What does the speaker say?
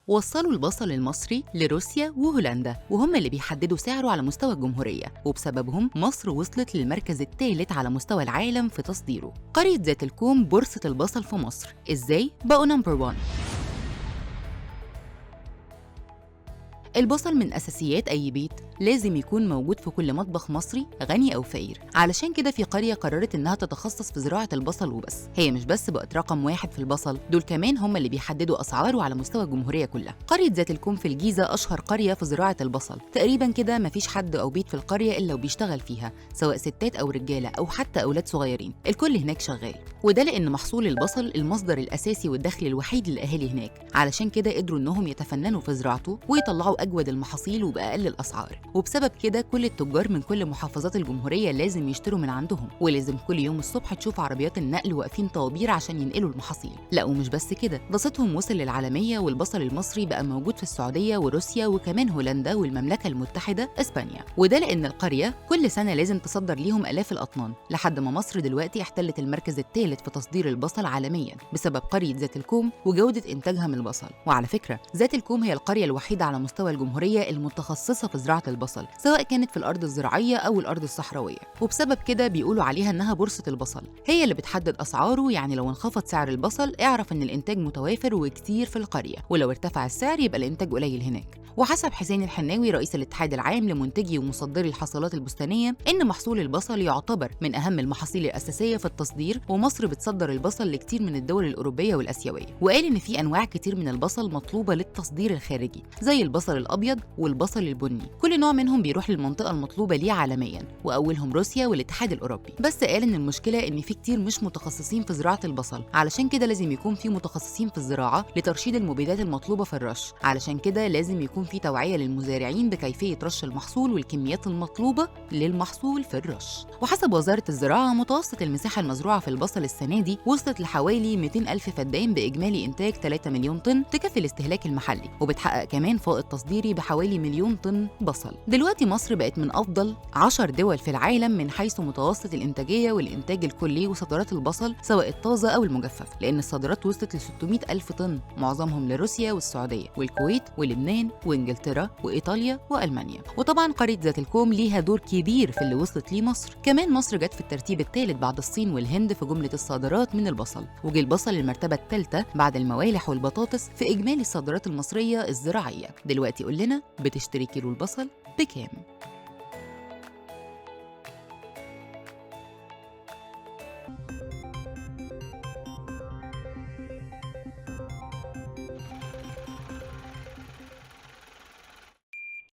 وصلوا البصل المصري لروسيا وهولندا، وهم اللي بيحددوا سعره على مستوى الجمهورية، وبسببهم مصر وصلت للمركز الثالث على مستوى العالم في تصديره. قرية ذات الكوم بورصة البصل في مصر، إزاي بقوا نمبر 1؟ البصل من أساسيات أي بيت، لازم يكون موجود في كل مطبخ مصري غني أو فقير. علشان كده في قرية قررت إنها تتخصص في زراعة البصل وبس. هي مش بس بقت رقم واحد في البصل، دول كمان هم اللي بيحددوا أسعاره على مستوى الجمهورية كلها. قرية ذات الكوم في الجيزة أشهر قرية في زراعة البصل، تقريبا كده مفيش حد أو بيت في القرية إلا وبيشتغل فيها، سواء ستات أو رجالة أو حتى أولاد صغيرين، الكل هناك شغال. وده لأن محصول البصل المصدر الأساسي والدخل الوحيد للأهالي هناك، علشان كده قدروا إنهم يتفننوا في زراعته ويطلعوا أجود المحاصيل وبأقل الأسعار. وبسبب كده كل التجار من كل محافظات الجمهورية لازم يشتروا من عندهم، ولازم كل يوم الصبح تشوف عربيات النقل واقفين طوابير عشان ينقلوا المحاصيل. لا ومش بس كده، ده صيتهم وصل للعالمية، والبصل المصري بقى موجود في السعودية وروسيا وكمان هولندا والمملكة المتحدة اسبانيا. وده لأن القرية كل سنة لازم تصدر ليهم آلاف الأطنان، لحد ما مصر دلوقتي احتلت المركز الثالث في تصدير البصل عالميا بسبب قرية ذات الكوم وجودة إنتاجها من البصل. وعلى فكرة ذات الكوم هي القرية الوحيدة على مستوى الجمهورية المتخصصة في زراعة البصل، سواء كانت في الأرض الزراعية أو الأرض الصحراوية. وبسبب كده بيقولوا عليها إنها بورصة البصل، هي اللي بتحدد أسعاره. يعني لو انخفض سعر البصل اعرف إن الإنتاج متوافر وكتير في القرية، ولو ارتفع السعر يبقى الإنتاج قليل هناك. وحسب حسين الحناوي رئيس الاتحاد العام لمنتجي ومصدري الحصلات البستانية إن محصول البصل يعتبر من أهم المحاصيل الأساسية في التصدير، ومصر بتصدر البصل لكتير من الدول الأوروبية والآسيوية. وقال إن في أنواع كتير من البصل مطلوبة للتصدير الخارجي، زي البصل الأبيض والبصل البني، كل نوع منهم بيروح للمنطقة المطلوبة ليه عالميا، وأولهم روسيا والاتحاد الأوروبي. بس قال إن المشكلة إن في كتير مش متخصصين في زراعة البصل، علشان كده لازم يكون في متخصصين في الزراعة لترشيد المبيدات المطلوبة في الرش. علشان كده لازم يكون في توعية للمزارعين بكيفية رش المحصول والكميات المطلوبة للمحصول في الرش. وحسب وزارة الزراعة متوسط المساحة المزروعة في البصل السنة دي وصلت لحوالي 200 ألف فدان بإجمالي إنتاج 3 مليون طن تكفي الاستهلاك المحلي، وبتحقق كمان فائض تصديري بحوالي مليون طن بصل. دلوقتي مصر بقت من أفضل 10 دول في العالم من حيث متوسط الإنتاجية والإنتاج الكلي وصادرات البصل سواء الطازة أو المجفف، لأن الصادرات وصلت ل 600 ألف طن، معظمهم لروسيا والسعودية والكويت ولبنان وإنجلترا وإيطاليا وألمانيا. وطبعا قرية ذات الكوم ليها دور كبير في اللي وصلت ليه مصر. كمان مصر جت في الترتيب الثالث بعد الصين والهند في جملة الصادرات من البصل، وجه البصل المرتبة الثالثة بعد الموالح والبطاطس في إجمالي الصادرات المصرية الزراعية. دلوقتي قول لنا بتشتري كيلو البصل بكام؟